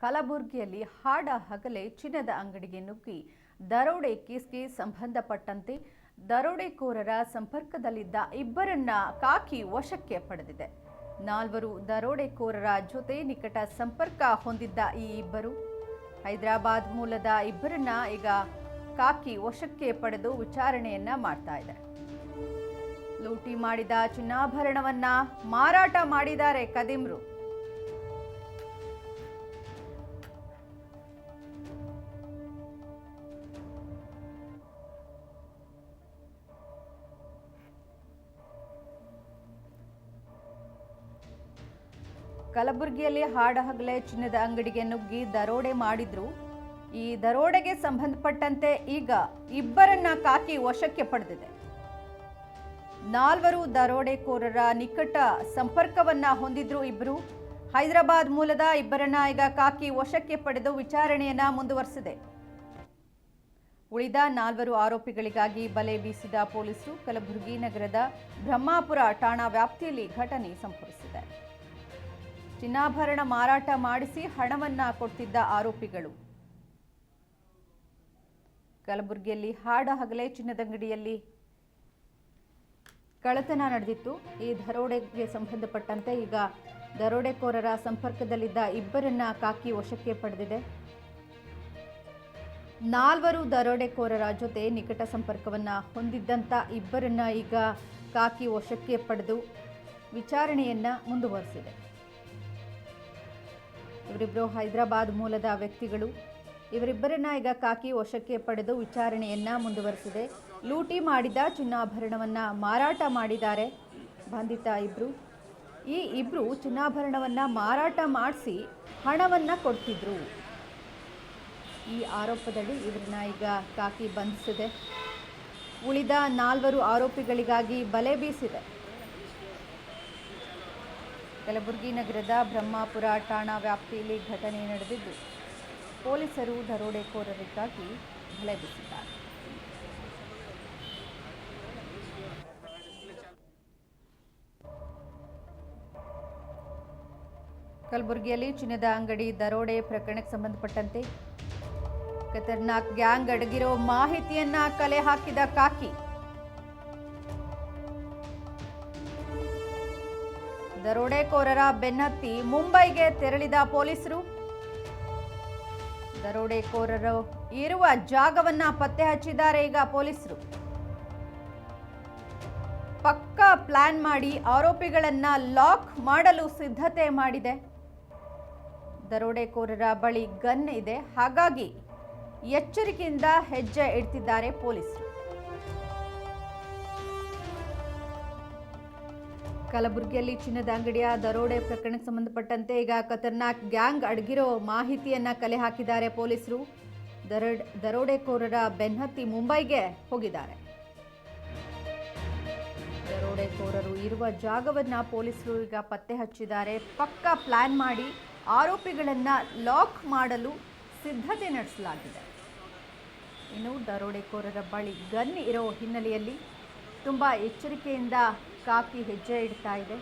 ಕಲಬುರಗಿಯಲ್ಲಿ ಹಾಡ ಹಗಲೇ ಚಿನ್ನದ ಅಂಗಡಿಗೆ ನುಗ್ಗಿ ದರೋಡೆ ಕೇಸ್ಗೆ ಸಂಬಂಧಪಟ್ಟಂತೆ ದರೋಡೆಕೋರರ ಸಂಪರ್ಕದಲ್ಲಿದ್ದ ಇಬ್ಬರನ್ನ ಕಾಕಿ ವಶಕ್ಕೆ ಪಡೆದಿದೆ. 4 ದರೋಡೆಕೋರರ ಜೊತೆ ನಿಕಟ ಸಂಪರ್ಕ ಹೊಂದಿದ್ದ ಈ ಇಬ್ಬರು ಹೈದರಾಬಾದ್ ಮೂಲದ ಇಬ್ಬರನ್ನ ಈಗ ಕಾಕಿ ವಶಕ್ಕೆ ಪಡೆದು ವಿಚಾರಣೆಯನ್ನ ಮಾಡ್ತಾ ಇದೆ. ಲೂಟಿ ಮಾಡಿದ ಚಿನ್ನಾಭರಣವನ್ನ ಮಾರಾಟ ಮಾಡಿದ್ದಾರೆ ಕದಿಮ್ರು. ಕಲಬುರಗಿಯಲ್ಲಿ ಹಾಡ ಹಗಲೇ ಚಿನ್ನದ ಅಂಗಡಿಗೆ ನುಗ್ಗಿ ದರೋಡೆ ಮಾಡಿದ್ರು. ಈ ದರೋಡೆಗೆ ಸಂಬಂಧಪಟ್ಟಂತೆ ಈಗ ಇಬ್ಬರನ್ನ ಕಾಕಿ ವಶಕ್ಕೆ ಪಡೆದಿದೆ. 4 ದರೋಡೆಕೋರರ ನಿಕಟ ಸಂಪರ್ಕವನ್ನ ಹೊಂದಿದ್ರು ಇಬ್ಬರು. ಹೈದರಾಬಾದ್ ಮೂಲದ ಇಬ್ಬರನ್ನ ಈಗ ಕಾಕಿ ವಶಕ್ಕೆ ಪಡೆದು ವಿಚಾರಣೆಯನ್ನ ಮುಂದುವರೆಸಿದೆ. ಉಳಿದ 4 ಆರೋಪಿಗಳಿಗಾಗಿ ಬಲೆ ಬೀಸಿದ ಪೊಲೀಸರು ಕಲಬುರಗಿ ನಗರದ ಬ್ರಹ್ಮಾಪುರ ಠಾಣಾ ವ್ಯಾಪ್ತಿಯಲ್ಲಿ ಘಟನೆ ಸಂಭವಿಸಿದೆ. ಚಿನ್ನಾಭರಣ ಮಾರಾಟ ಮಾಡಿಸಿ ಹಣವನ್ನ ಕೊಡ್ತಿದ್ದ ಆರೋಪಿಗಳು. ಕಲಬುರಗಿಯಲ್ಲಿ ಹಾಡ ಹಗಲೇ ಚಿನ್ನದ ಅಂಗಡಿಯಲ್ಲಿ ಕಳ್ಳತನ ನಡೆದಿತ್ತು. ಈ ದರೋಡೆಗೆ ಸಂಬಂಧಪಟ್ಟಂತೆ ಈಗ ದರೋಡೆಕೋರರ ಸಂಪರ್ಕದಲ್ಲಿದ್ದ ಇಬ್ಬರನ್ನ ಕಾಕಿ ವಶಕ್ಕೆ ಪಡೆದಿದೆ. 4 ದರೋಡೆಕೋರರ ಜೊತೆ ನಿಕಟ ಸಂಪರ್ಕವನ್ನ ಹೊಂದಿದ್ದಂತ ಇಬ್ಬರನ್ನ ಈಗ ಕಾಕಿ ವಶಕ್ಕೆ ಪಡೆದು ವಿಚಾರಣೆಯನ್ನ ಮುಂದುವರೆಸಿದೆ. ಇವರಿಬ್ಬರು ಹೈದರಾಬಾದ್ ಮೂಲದ ವ್ಯಕ್ತಿಗಳು. ಇವರಿಬ್ಬರನ್ನ ಈಗ ಕಾಕಿ ವಶಕ್ಕೆ ಪಡೆದು ವಿಚಾರಣೆಯನ್ನ ಮುಂದುವರೆಸಿದೆ. ಲೂಟಿ ಮಾಡಿದ ಚಿನ್ನಾಭರಣವನ್ನ ಮಾರಾಟ ಮಾಡಿದ್ದಾರೆ ಬಂಧಿತ ಇಬ್ರು. ಈ ಇಬ್ರು ಚಿನ್ನಾಭರಣವನ್ನ ಮಾರಾಟ ಮಾಡಿಸಿ ಹಣವನ್ನ ಕೊಡ್ತಿದ್ರು. ಈ ಆರೋಪದಲ್ಲಿ ಇವರನ್ನ ಈಗ ಕಾಕಿ ಬಂಧಿಸಿದೆ. ಉಳಿದ 4 ಆರೋಪಿಗಳಿಗಾಗಿ ಬಲೆ ಬೀಸಿದೆ. ಕಲಬುರಗಿ ನಗರದ ಬ್ರಹ್ಮಾಪುರ ಠಾಣಾ ವ್ಯಾಪ್ತಿಯಲ್ಲಿ ಘಟನೆ ನಡೆದಿದ್ದು ಪೊಲೀಸರು ದರೋಡೆಕೋರರಿಗಾಗಿ ಬಲೆ ಬೀಸಿದ್ದಾರೆ. ಕಲಬುರಗಿಯಲ್ಲಿ ಚಿನ್ನದ ಅಂಗಡಿ ದರೋಡೆ ಪ್ರಕರಣಕ್ಕೆ ಸಂಬಂಧಪಟ್ಟಂತೆ ಖತರ್ನಾಕ್ ಗ್ಯಾಂಗ್ ಅಡಗಿರೋ ಮಾಹಿತಿಯನ್ನ ಕಲೆ ಹಾಕಿದ ಕಾಕಿ. ದರೋಡೆಕೋರರ ಬೆನ್ನತ್ತಿ ಮುಂಬೈಗೆ ತೆರಳಿದ ಪೊಲೀಸರು ದರೋಡೆಕೋರರು ಇರುವ ಜಾಗವನ್ನ ಪತ್ತೆ ಹಚ್ಚಿದ್ದಾರೆ. ಈಗ ಪೊಲೀಸರು ಪಕ್ಕಾ ಪ್ಲಾನ್ ಮಾಡಿ ಆರೋಪಿಗಳನ್ನ ಲಾಕ್ ಮಾಡಲು ಸಿದ್ಧತೆ ಮಾಡಿದೆ. ದರೋಡೆಕೋರರ ಬಳಿ ಗನ್ ಇದೆ, ಹಾಗಾಗಿ ಎಚ್ಚರಿಕೆಯಿಂದ ಹೆಜ್ಜೆ ಇಡ್ತಿದ್ದಾರೆ ಪೊಲೀಸರು. ಕಲಬುರಗಿಯಲ್ಲಿ ಚಿನ್ನದ ಅಂಗಡಿಯ ದರೋಡೆ ಪ್ರಕರಣಕ್ಕೆ ಸಂಬಂಧಪಟ್ಟಂತೆ ಈಗ ಖತರ್ನಾಕ್ ಗ್ಯಾಂಗ್ ಅಡಗಿರೋ ಮಾಹಿತಿಯನ್ನ ಕಲೆ ಹಾಕಿದ್ದಾರೆ ಪೊಲೀಸರು. ದರೋಡೆಕೋರರ ಬೆನ್ನತ್ತಿ ಮುಂಬೈಗೆ ಹೋಗಿದ್ದಾರೆ. ದರೋಡೆಕೋರರು ಇರುವ ಜಾಗವನ್ನ ಪೊಲೀಸರು ಈಗ ಪತ್ತೆ ಹಚ್ಚಿದ್ದಾರೆ. ಪಕ್ಕಾ ಪ್ಲಾನ್ ಮಾಡಿ ಆರೋಪಿಗಳನ್ನ ಲಾಕ್ ಮಾಡಲು ಸಿದ್ಧತೆ ನಡೆಸಲಾಗಿದೆ. ಇನ್ನು ದರೋಡೆಕೋರರ ಬಳಿ ಗನ್ ಇರೋ ಹಿನ್ನೆಲೆಯಲ್ಲಿ ತುಂಬಾ ಎಚ್ಚರಿಕೆಯಿಂದ ಕಾಕಿ ಹೆಜ್ಜೆ ಇಡ್ತಾ ಇದೆ.